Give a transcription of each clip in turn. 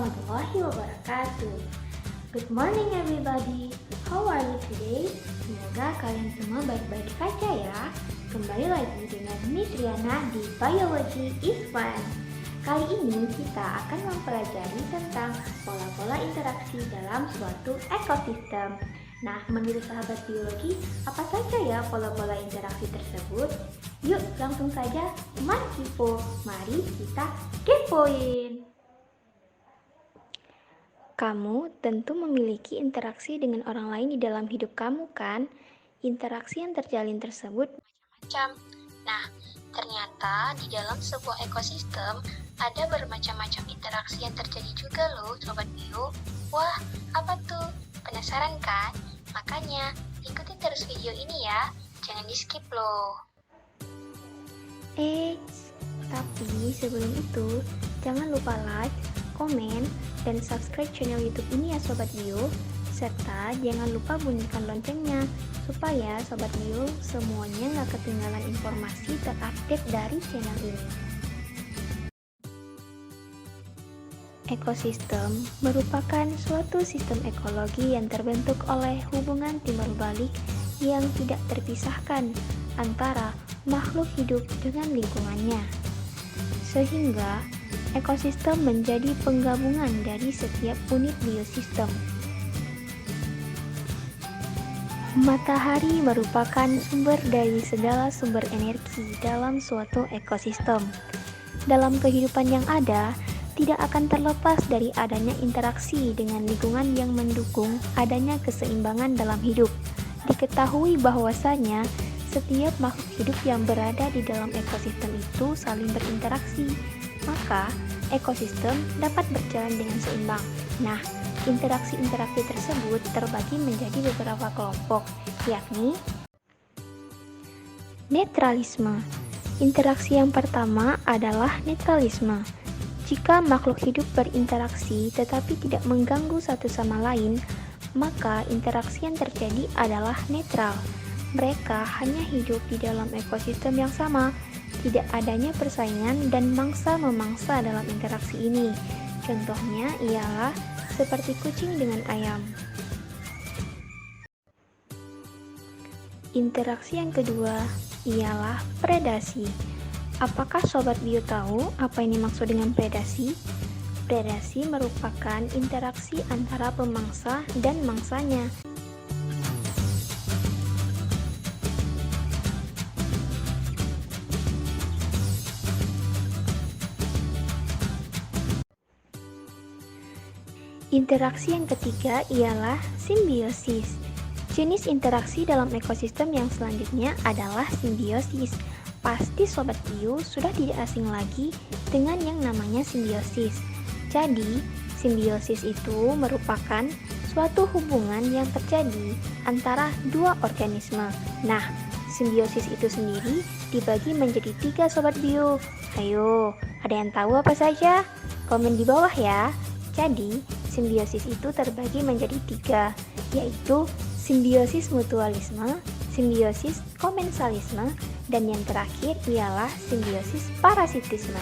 warahmatullahi wabarakatuh. Good morning everybody. How are you today? Semoga kalian semua baik-baik saja ya. Kembali lagi dengan Miss Riana di Biology is Fun. Kali ini kita akan mempelajari tentang pola-pola interaksi dalam suatu ekosistem. Nah, menurut sahabat biologi, apa saja ya pola-pola interaksi tersebut? Yuk, langsung saja mari kepo. Mari kita kepoin. Kamu tentu memiliki interaksi dengan orang lain di dalam hidup kamu, kan? Interaksi yang terjalin tersebut macam-macam. Nah, ternyata di dalam sebuah ekosistem ada bermacam-macam interaksi yang terjadi juga loh, Sobat Bio. Wah, apa tuh? Penasaran kan? Makanya, ikutin terus video ini ya. Jangan di-skip loh. Tapi sebelum itu, jangan lupa like, komen, dan subscribe channel YouTube ini ya Sobat Bio. Serta jangan lupa bunyikan loncengnya, supaya Sobat Bio semuanya nggak ketinggalan informasi terupdate dari channel ini. Ekosistem merupakan suatu sistem ekologi yang terbentuk oleh hubungan timbal balik yang tidak terpisahkan antara makhluk hidup dengan lingkungannya. Sehingga ekosistem menjadi penggabungan dari setiap unit biosistem. Matahari merupakan sumber dari segala sumber energi dalam suatu ekosistem. Dalam kehidupan yang ada, tidak akan terlepas dari adanya interaksi dengan lingkungan yang mendukung adanya keseimbangan dalam hidup. Diketahui bahwasanya setiap makhluk hidup yang berada di dalam ekosistem itu saling berinteraksi, maka ekosistem dapat berjalan dengan seimbang. Nah, interaksi-interaksi tersebut terbagi menjadi beberapa kelompok, yakni netralisme. Interaksi yang pertama adalah netralisme. Jika makhluk hidup berinteraksi tetapi tidak mengganggu satu sama lain, maka interaksi yang terjadi adalah netral. Mereka hanya hidup di dalam ekosistem yang sama, tidak adanya persaingan dan mangsa-memangsa dalam interaksi ini. Contohnya ialah seperti kucing dengan ayam. Interaksi yang kedua ialah predasi. Apakah Sobat Bio tahu apa ini maksud dengan predasi? Predasi merupakan interaksi antara pemangsa dan mangsanya. Interaksi yang ketiga ialah simbiosis. Jenis interaksi dalam ekosistem yang selanjutnya adalah simbiosis. Pasti Sobat Bio sudah tidak asing lagi dengan yang namanya simbiosis. Jadi, simbiosis itu merupakan suatu hubungan yang terjadi antara dua organisme. Nah, simbiosis itu sendiri dibagi menjadi 3 Sobat Bio. Ayo, ada yang tahu apa saja? Komen di bawah ya. Jadi, simbiosis itu terbagi menjadi 3, yaitu simbiosis mutualisme, simbiosis komensalisme, dan yang terakhir ialah simbiosis parasitisme.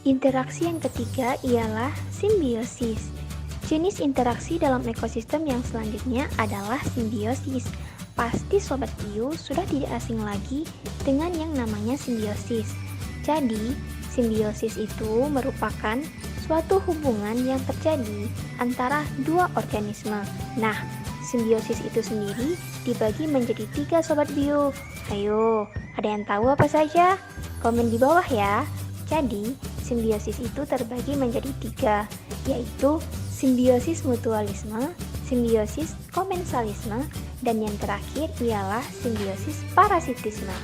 Interaksi yang ketiga ialah simbiosis. Jenis interaksi dalam ekosistem yang selanjutnya adalah simbiosis. Pasti Sobat Bio sudah tidak asing lagi dengan yang namanya simbiosis. Jadi, simbiosis itu merupakan suatu hubungan yang terjadi antara dua organisme. Nah, simbiosis itu sendiri dibagi menjadi 3 Sobat Bio. Ayo, ada yang tahu apa saja? Komen di bawah ya. Jadi, simbiosis itu terbagi menjadi 3, yaitu simbiosis mutualisme, simbiosis komensalisme, dan yang terakhir ialah simbiosis parasitisme.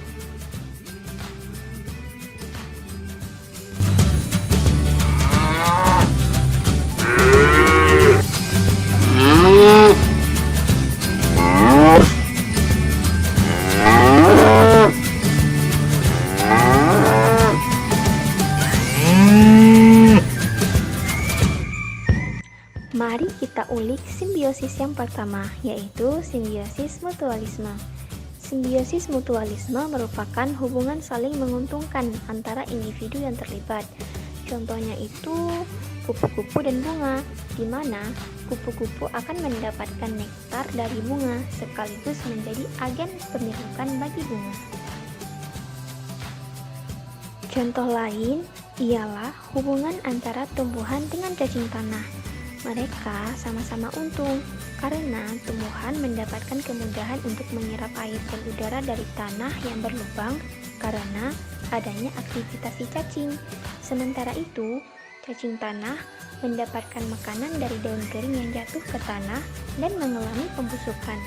Mari kita ulik simbiosis yang pertama, yaitu simbiosis mutualisme. Simbiosis mutualisme merupakan hubungan saling menguntungkan antara individu yang terlibat. Contohnya itu kupu-kupu dan bunga, di mana kupu-kupu akan mendapatkan nektar dari bunga sekaligus menjadi agen pemyerukan bagi bunga. Contoh lain ialah hubungan antara tumbuhan dengan cacing tanah. Mereka sama-sama untung karena tumbuhan mendapatkan kemudahan untuk menyerap air dan udara dari tanah yang berlubang karena adanya aktivitas si cacing. Sementara itu, cacing tanah mendapatkan makanan dari daun kering yang jatuh ke tanah dan mengalami pembusukan.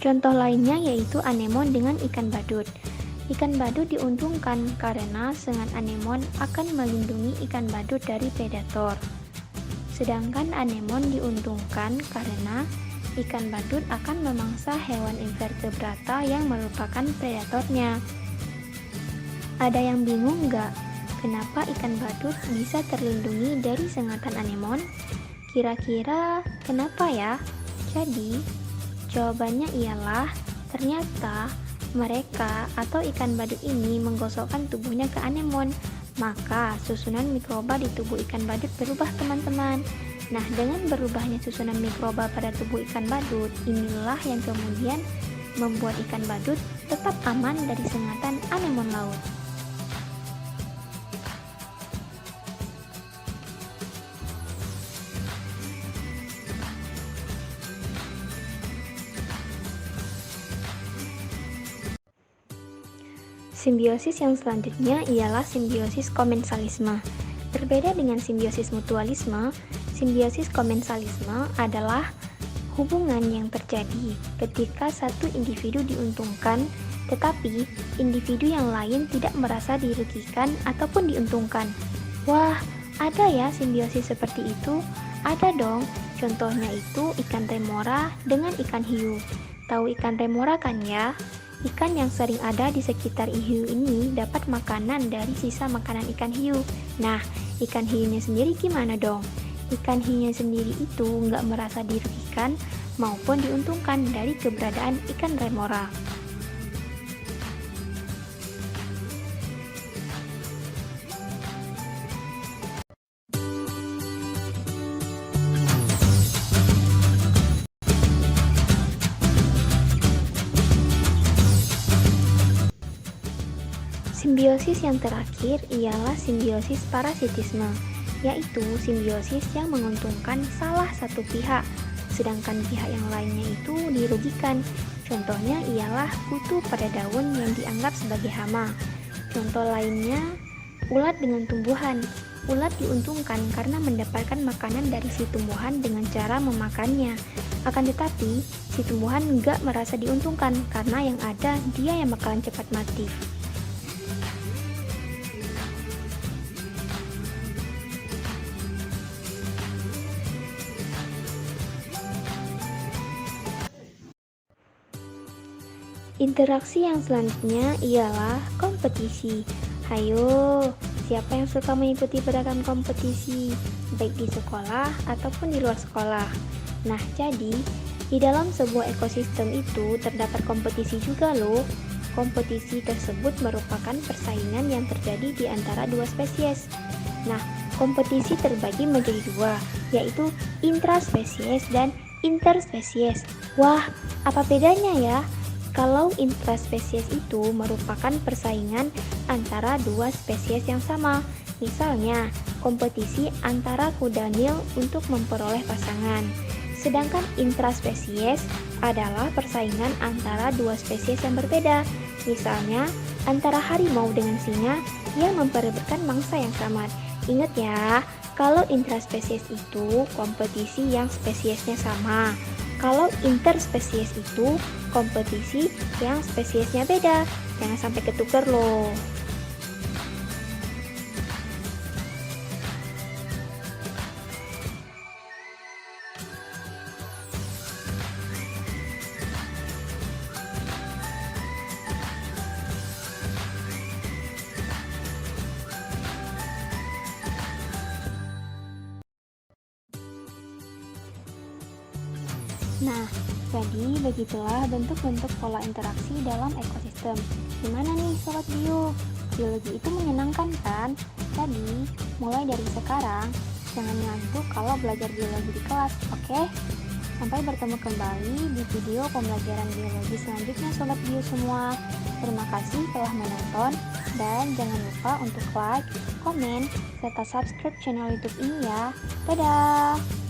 Contoh lainnya yaitu anemon dengan ikan badut. Ikan badut diuntungkan karena sengat anemon akan melindungi ikan badut dari predator. Sedangkan anemon diuntungkan karena ikan badut akan memangsa hewan invertebrata yang merupakan predatornya. Ada yang bingung nggak? Kenapa ikan badut bisa terlindungi dari sengatan anemon? Kira-kira kenapa ya? Jadi, jawabannya ialah ternyata mereka atau ikan badut ini menggosokkan tubuhnya ke anemon, maka susunan mikroba di tubuh ikan badut berubah, teman-teman. Nah, dengan berubahnya susunan mikroba pada tubuh ikan badut, inilah yang kemudian membuat ikan badut tetap aman dari sengatan anemon laut. Simbiosis yang selanjutnya ialah simbiosis komensalisme. Berbeda dengan simbiosis mutualisme, simbiosis komensalisme adalah hubungan yang terjadi ketika satu individu diuntungkan, tetapi individu yang lain tidak merasa dirugikan ataupun diuntungkan. Wah, ada ya simbiosis seperti itu? Ada dong, contohnya itu ikan remora dengan ikan hiu. Tahu ikan remora kan ya? Ikan yang sering ada di sekitar hiu ini dapat makanan dari sisa makanan ikan hiu. Nah, ikan hiunya sendiri gimana dong? Ikan hiunya sendiri itu nggak merasa dirugikan maupun diuntungkan dari keberadaan ikan remora. Simbiosis yang terakhir ialah simbiosis parasitisme, yaitu simbiosis yang menguntungkan salah satu pihak, sedangkan pihak yang lainnya itu dirugikan. Contohnya ialah kutu pada daun yang dianggap sebagai hama. Contoh lainnya, ulat dengan tumbuhan. Ulat diuntungkan karena mendapatkan makanan dari si tumbuhan dengan cara memakannya. Akan tetapi, si tumbuhan nggak merasa diuntungkan karena yang ada dia yang bakalan cepat mati. Interaksi yang selanjutnya ialah kompetisi. Hayo, siapa yang suka mengikuti beragam kompetisi, baik di sekolah ataupun di luar sekolah? Nah, jadi di dalam sebuah ekosistem itu terdapat kompetisi juga loh. Kompetisi tersebut merupakan persaingan yang terjadi di antara dua spesies. Nah, kompetisi terbagi menjadi dua, yaitu intraspesies dan interspesies. Wah, apa bedanya ya? Kalau intraspesies itu merupakan persaingan antara dua spesies yang sama, misalnya kompetisi antara kuda Nil untuk memperoleh pasangan. Sedangkan intraspesies adalah persaingan antara dua spesies yang berbeda, misalnya antara harimau dengan singa yang memperebutkan mangsa yang sama. Ingat ya, kalau intraspesies itu kompetisi yang spesiesnya sama. Kalau interspesies itu kompetisi yang spesiesnya beda. Jangan sampai ketukar loh. Nah, jadi begitulah bentuk-bentuk pola interaksi dalam ekosistem. Gimana nih Sobat Bio? Biologi itu menyenangkan kan? Jadi, mulai dari sekarang, jangan ngantuk kalau belajar biologi di kelas, oke? Sampai bertemu kembali di video pembelajaran biologi selanjutnya Sobat Bio semua. Terima kasih telah menonton, dan jangan lupa untuk like, komen, serta subscribe channel YouTube ini ya. Dadah!